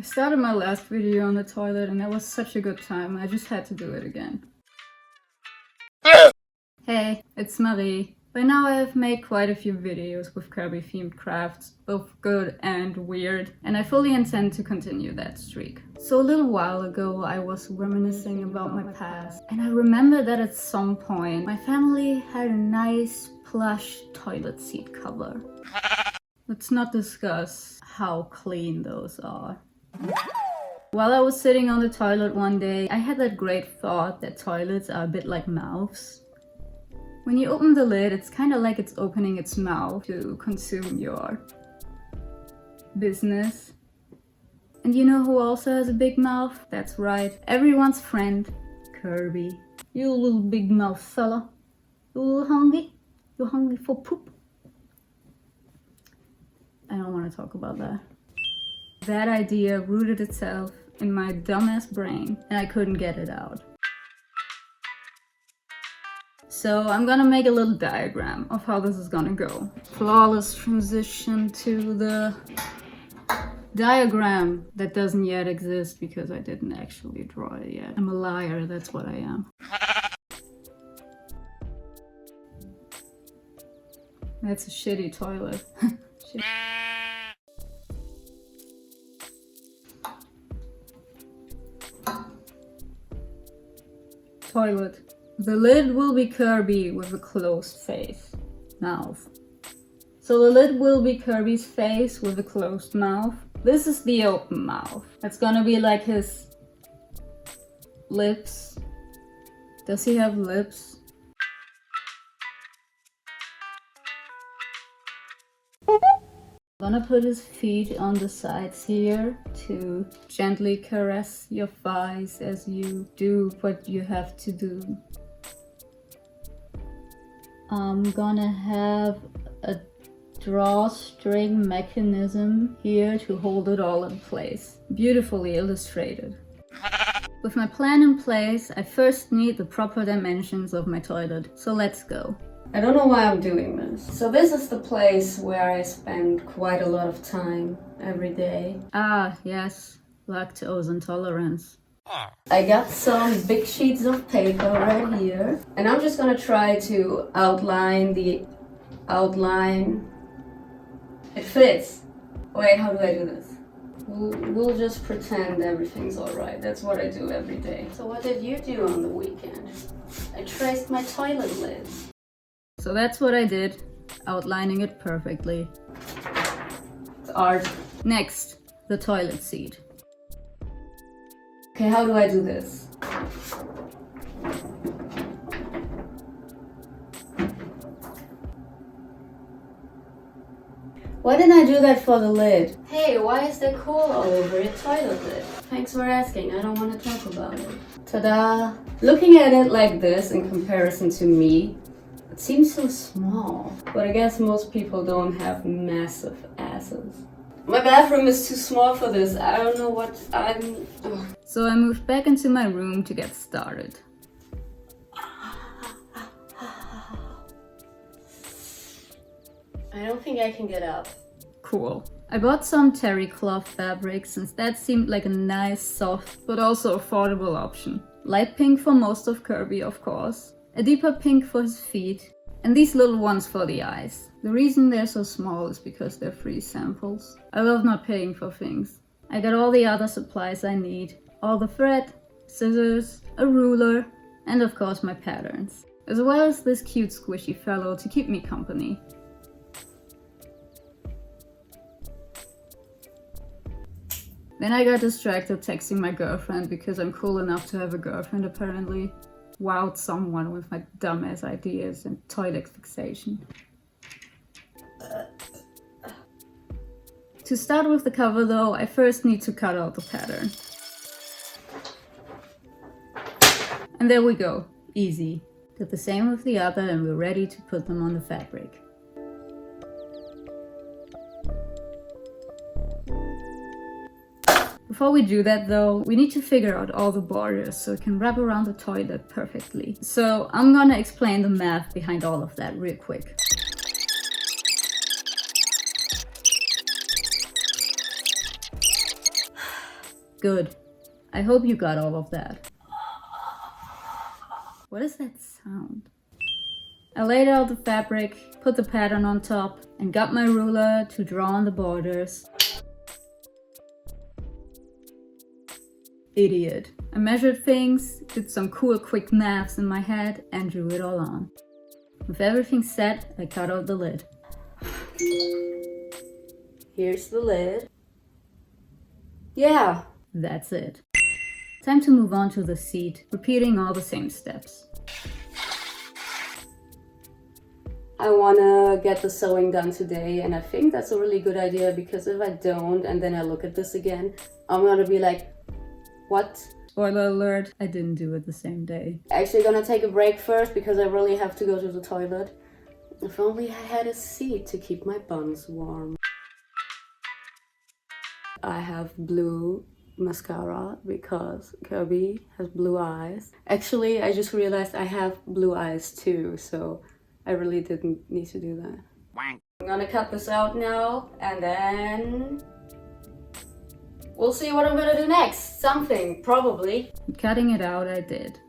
I started my last video on the toilet and that was such a good time, I just had to do it again. Hey, it's Marie. By now I have made quite a few videos with Kirby themed crafts, both good and weird, and I fully intend to continue that streak. So a little while ago I was reminiscing about my past, and I remember that at some point my family had a nice plush toilet seat cover. Let's not discuss how clean those are. While I was sitting on the toilet one day, I had that great thought that toilets are a bit like mouths. When you open the lid, it's kind of like it's opening its mouth to consume your business. And you know who also has a big mouth? That's right, everyone's friend, Kirby. You little big mouth fella. You a little hungry? You hungry for poop? I don't want to talk about that. That idea rooted itself in my dumbass brain and I couldn't get it out. So I'm gonna make a little diagram of how this is gonna go. Flawless transition to the diagram that doesn't yet exist because I didn't actually draw it yet. I'm a liar, that's what I am. That's a shitty toilet. Shit. Toilet. The lid will be Kirby with a closed face, mouth. So the lid will be Kirby's face with a closed mouth. This is the open mouth. It's gonna be like his lips. Does he have lips? I'm gonna put his feet on the sides here to gently caress your thighs as you do what you have to do. I'm gonna have a drawstring mechanism here to hold it all in place. Beautifully illustrated. With my plan in place, I first need the proper dimensions of my toilet. So let's go. I don't know why I'm doing this. So this is the place where I spend quite a lot of time every day. Ah, yes, lactose intolerance. I got some big sheets of paper right here. And I'm just gonna try to outline the outline. It fits. Wait, how do I do this? We'll just pretend everything's alright. That's what I do every day. So what did you do on the weekend? I traced my toilet lid. So that's what I did, outlining it perfectly. It's art. Next, the toilet seat. Okay, how do I do this? Why didn't I do that for the lid? Hey, why is there coal all over your toilet lid? Thanks for asking, I don't want to talk about it. Ta-da! Looking at it like this in comparison to me, it seems so small, but I guess most people don't have massive asses. My bathroom is too small for this. I don't know what I'm... Ugh. So I moved back into my room to get started. I don't think I can get up. Cool. I bought some terry cloth fabric since that seemed like a nice, soft, but also affordable option. Light pink for most of Kirby, of course. A deeper pink for his feet, and these little ones for the eyes. The reason they're so small is because they're free samples. I love not paying for things. I got all the other supplies I need. All the thread, scissors, a ruler, and of course my patterns. As well as this cute squishy fellow to keep me company. Then I got distracted texting my girlfriend because I'm cool enough to have a girlfriend apparently. Wowed someone with my dumbass ideas and toilet fixation. To start with the cover though, I first need to cut out the pattern. And there we go, easy. Did the same with the other and we're ready to put them on the fabric. Before we do that though, we need to figure out all the borders so it can wrap around the toilet perfectly. So I'm gonna explain the math behind all of that real quick. Good. I hope you got all of that. What is that sound? I laid out the fabric, put the pattern on top, and got my ruler to draw on the borders. Idiot. I measured things, did some cool quick maths in my head, and drew it all on. With everything set, I cut out the lid. Here's the lid. Yeah, that's it. Time to move on to the seat, repeating all the same steps. I wanna get the sewing done today, and I think that's a really good idea because if I don't and then I look at this again, I'm gonna be like, what? Spoiler alert, I didn't do it the same day. Actually gonna take a break first because I really have to go to the toilet. If only I had a seat to keep my buns warm. I have blue mascara because Kirby has blue eyes. Actually, I just realized I have blue eyes too, so I really didn't need to do that. Wank. I'm gonna cut this out now, and then we'll see what I'm gonna do next. Something, probably. Cutting it out, I did.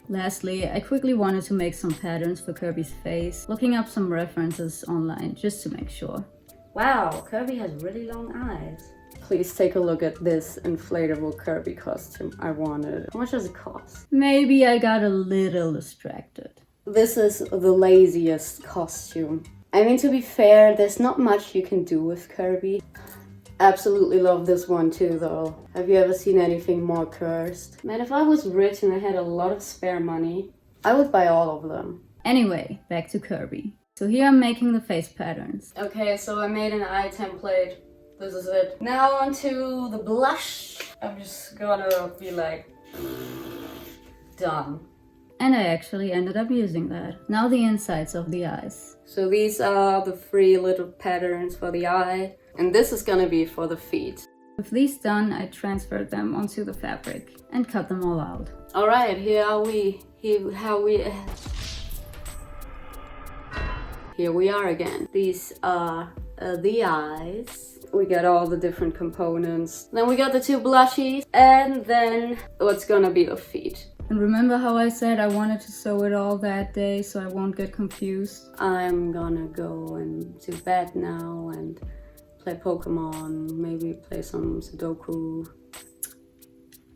Lastly, I quickly wanted to make some patterns for Kirby's face, looking up some references online just to make sure. Wow, Kirby has really long eyes. Please take a look at this inflatable Kirby costume I wanted. How much does it cost? Maybe I got a little distracted. This is the laziest costume. I mean, to be fair, there's not much you can do with Kirby. Absolutely love this one too, though. Have you ever seen anything more cursed? Man, if I was rich and I had a lot of spare money, I would buy all of them. Anyway, back to Kirby. So here I'm making the face patterns. Okay, so I made an eye template. This is it. Now onto the blush. I'm just gonna be like, done. And I actually ended up using that. Now the insides of the eyes. So these are the 3 little patterns for the eye. And this is gonna be for the feet. With these done, I transferred them onto the fabric and cut them all out. Alright, here we are again. These are the eyes. We got all the different components. Then we got the 2 blushies. And then what's gonna be the feet. And remember how I said I wanted to sew it all that day so I won't get confused? I'm gonna go to bed now and play Pokemon, maybe play some Sudoku.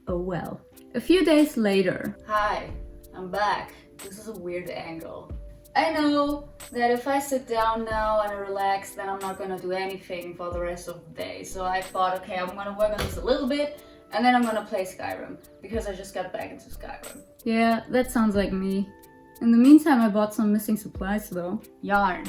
Oh well. A few days later. Hi, I'm back. This is a weird angle. I know that if I sit down now and relax, then I'm not gonna do anything for the rest of the day. So I thought, okay, I'm gonna work on this a little bit and then I'm gonna play Skyrim because I just got back into Skyrim. Yeah, that sounds like me. In the meantime, I bought some missing supplies though. Yarn.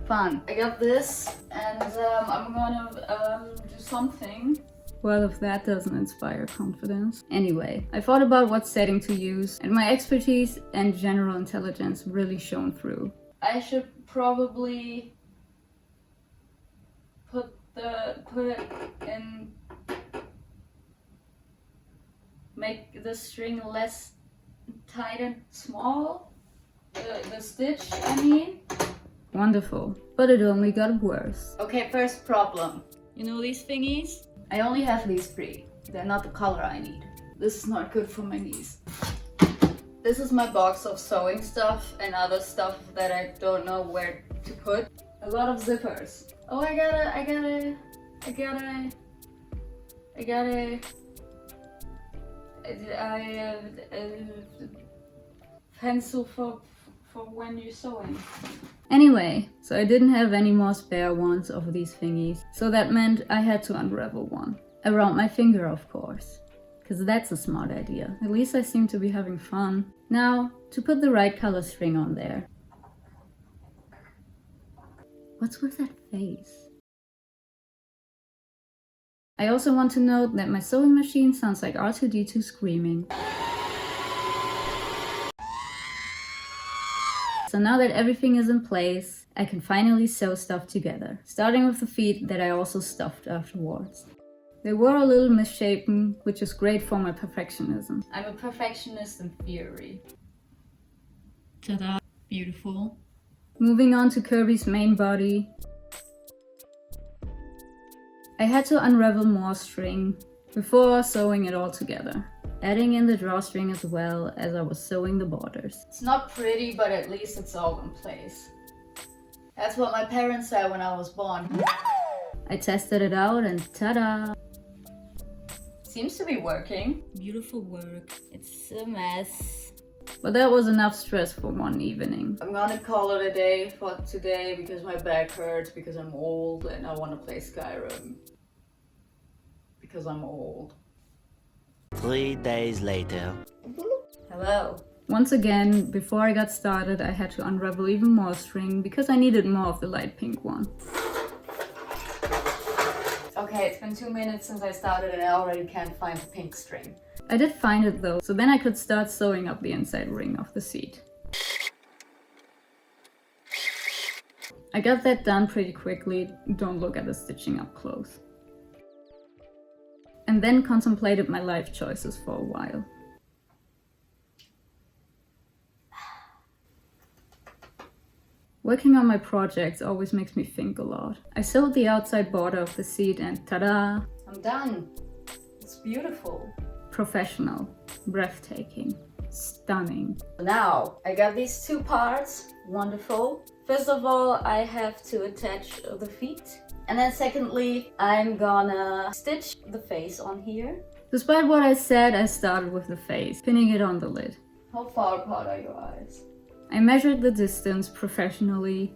Fun. I got this and I'm gonna do something. Well, if that doesn't inspire confidence. Anyway, I thought about what setting to use, and my expertise and general intelligence really shone through. I should probably put it in, make the string less tight and small. The stitch, I mean. Wonderful, but it only got worse. Okay, first problem. You know these thingies? I only have these 3. They're not the color I need. This is not good for my knees. This is my box of sewing stuff and other stuff that I don't know where to put. A lot of zippers. Oh, I got a pencil for when you're sewing. Anyway, so I didn't have any more spare ones of these thingies, so that meant I had to unravel one. Around my finger, of course. Because that's a smart idea. At least I seem to be having fun. Now, to put the right color string on there. What's with that face? I also want to note that my sewing machine sounds like R2-D2 screaming. So now that everything is in place, I can finally sew stuff together, starting with the feet that I also stuffed afterwards. They were a little misshapen, which is great for my perfectionism. I'm a perfectionist in theory. Ta-da! Beautiful. Moving on to Kirby's main body. I had to unravel more string, before sewing it all together, adding in the drawstring as well as I was sewing the borders. It's not pretty, but at least it's all in place. That's what my parents said when I was born. I tested it out and ta-da! Seems to be working. Beautiful work. It's a mess. But that was enough stress for one evening. I'm gonna call it a day for today because my back hurts, because I'm old and I want to play Skyrim. Because I'm old. 3 days later. Hello. Once again, before I got started, I had to unravel even more string because I needed more of the light pink one. Okay, it's been 2 minutes since I started and I already can't find the pink string. I did find it though, so then I could start sewing up the inside ring of the seat. I got that done pretty quickly, don't look at the stitching up close. And then contemplated my life choices for a while. Working on my projects always makes me think a lot. I sewed the outside border of the seat and ta-da! I'm done! It's beautiful. Professional, breathtaking, stunning. Now, I got these two parts. Wonderful. First of all, I have to attach the feet. And then secondly, I'm gonna stitch the face on here. Despite what I said, I started with the face, pinning it on the lid. How far apart are your eyes? I measured the distance professionally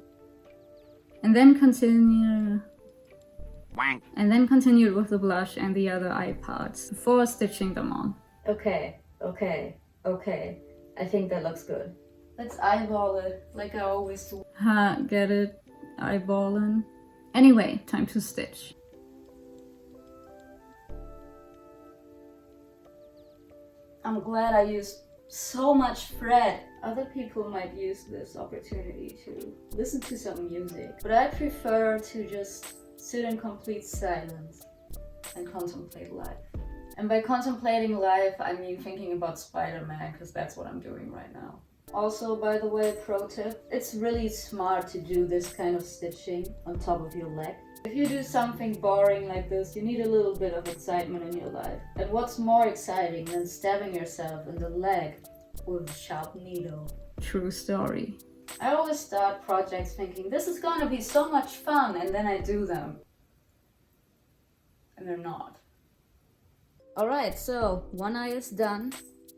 and then continued with the blush and the other eye parts before stitching them on. Okay. I think that looks good. Let's eyeball it like I always do. Ha, get it? Eyeballing. Anyway, time to stitch. I'm glad I used so much thread. Other people might use this opportunity to listen to some music, but I prefer to just sit in complete silence and contemplate life. And by contemplating life, I mean thinking about Spider-Man, because that's what I'm doing right now. Also, by the way, pro tip, it's really smart to do this kind of stitching on top of your leg. If you do something boring like this, you need a little bit of excitement in your life. And what's more exciting than stabbing yourself in the leg with a sharp needle? True story. I always start projects thinking, this is gonna be so much fun, and then I do them. And they're not. Alright, so one eye is done.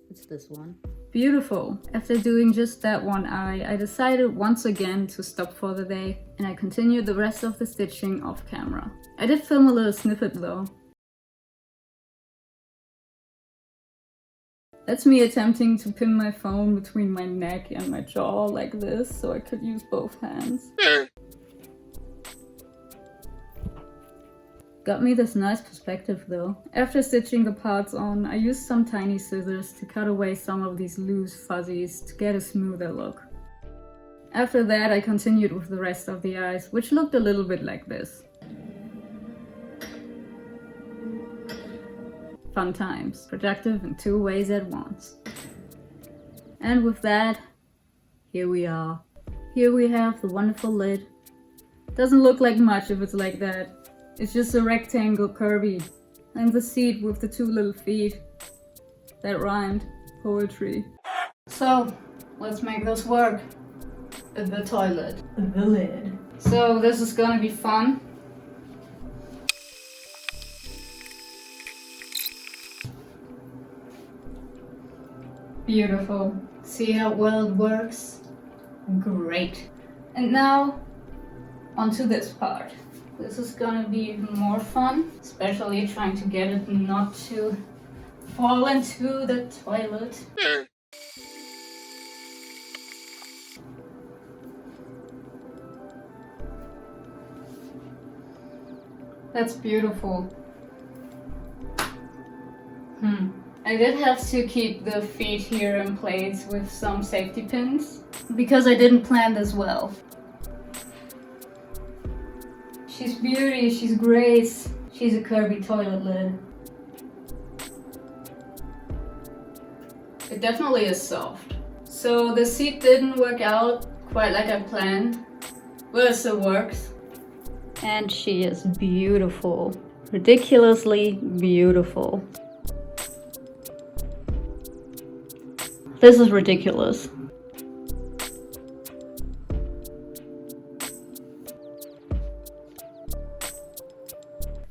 It's this one. Beautiful. After doing just that one eye, I decided once again to stop for the day, and I continued the rest of the stitching off camera. I did film a little snippet though. That's me attempting to pin my phone between my neck and my jaw like this, so I could use both hands. Got me this nice perspective though. After stitching the parts on, I used some tiny scissors to cut away some of these loose fuzzies to get a smoother look. After that, I continued with the rest of the eyes, which looked a little bit like this. Fun times, productive in 2 ways at once. And with that, here we are. Here we have the wonderful lid. Doesn't look like much if it's like that. It's just a rectangle Kirby. And the seat with the 2 little feet. That rhymed. Poetry. So, let's make this work. The toilet. The lid. So this is gonna be fun. Beautiful. See how well it works? Great. And now, onto this part. This is gonna be even more fun, especially trying to get it not to fall into the toilet. That's beautiful. I did have to keep the feet here in place with some safety pins, because I didn't plan this well. She's beauty, she's grace, she's a Kirby toilet lid. It definitely is soft. So the seat didn't work out quite like I planned, but it still works. And she is beautiful. Ridiculously beautiful. This is ridiculous.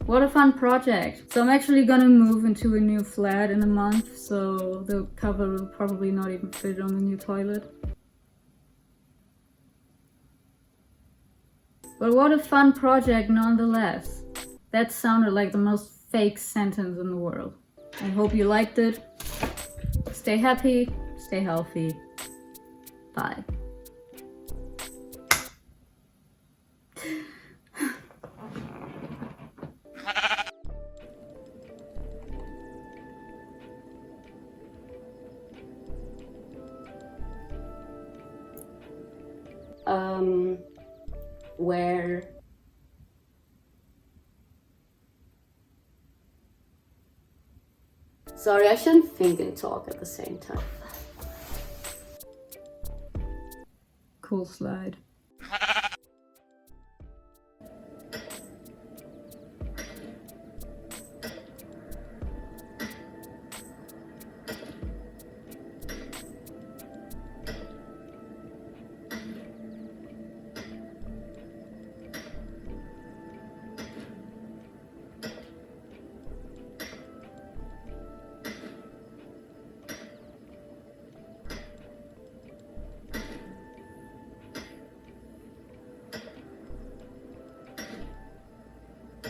What a fun project. So I'm actually gonna move into a new flat in a month, so the cover will probably not even fit on the new toilet. But what a fun project nonetheless. That sounded like the most fake sentence in the world. I hope you liked it. Stay happy, stay healthy. Bye. Where sorry, I shouldn't think and talk at the same time. Cool slide.